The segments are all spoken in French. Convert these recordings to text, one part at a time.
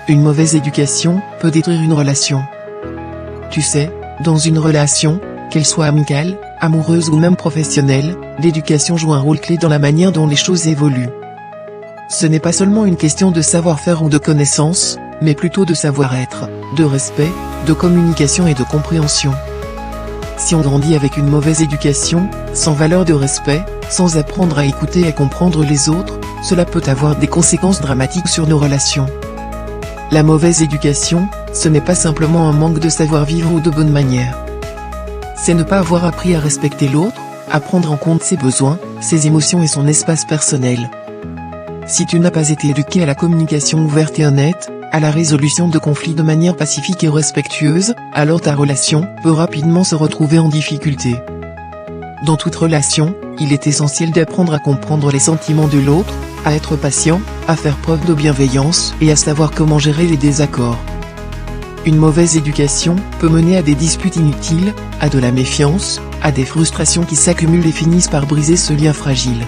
Une mauvaise éducation peut détruire une relation. Tu sais, dans une relation, qu'elle soit amicale, amoureuse ou même professionnelle, l'éducation joue un rôle clé dans la manière dont les choses évoluent. Ce n'est pas seulement une question de savoir-faire ou de connaissances, mais plutôt de savoir-être, de respect, de communication et de compréhension. Si on grandit avec une mauvaise éducation, sans valeur de respect, sans apprendre à écouter et à comprendre les autres, cela peut avoir des conséquences dramatiques sur nos relations. La mauvaise éducation, ce n'est pas simplement un manque de savoir-vivre ou de bonnes manières. C'est ne pas avoir appris à respecter l'autre, à prendre en compte ses besoins, ses émotions et son espace personnel. Si tu n'as pas été éduqué à la communication ouverte et honnête, à la résolution de conflits de manière pacifique et respectueuse, alors ta relation peut rapidement se retrouver en difficulté. Dans toute relation, il est essentiel d'apprendre à comprendre les sentiments de l'autre, à être patient, à faire preuve de bienveillance et à savoir comment gérer les désaccords. Une mauvaise éducation peut mener à des disputes inutiles, à de la méfiance, à des frustrations qui s'accumulent et finissent par briser ce lien fragile.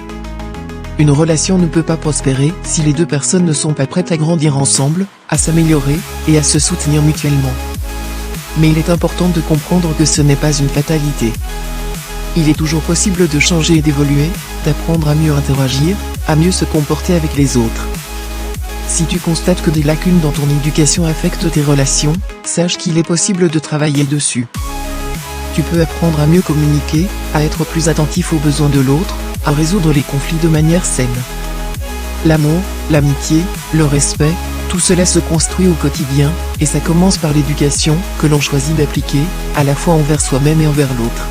Une relation ne peut pas prospérer si les deux personnes ne sont pas prêtes à grandir ensemble, à s'améliorer, et à se soutenir mutuellement. Mais il est important de comprendre que ce n'est pas une fatalité. Il est toujours possible de changer et d'évoluer, d'apprendre à mieux interagir, à mieux se comporter avec les autres. Si tu constates que des lacunes dans ton éducation affectent tes relations, sache qu'il est possible de travailler dessus. Tu peux apprendre à mieux communiquer, à être plus attentif aux besoins de l'autre, à résoudre les conflits de manière saine. L'amour, l'amitié, le respect, tout cela se construit au quotidien, et ça commence par l'éducation que l'on choisit d'appliquer, à la fois envers soi-même et envers l'autre.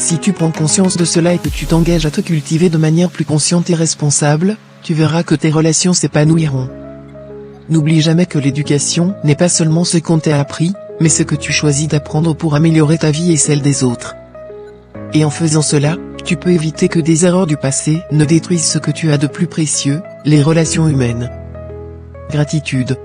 Si tu prends conscience de cela et que tu t'engages à te cultiver de manière plus consciente et responsable, tu verras que tes relations s'épanouiront. N'oublie jamais que l'éducation n'est pas seulement ce qu'on t'a appris, mais ce que tu choisis d'apprendre pour améliorer ta vie et celle des autres. Et en faisant cela, tu peux éviter que des erreurs du passé ne détruisent ce que tu as de plus précieux, les relations humaines. Gratitude.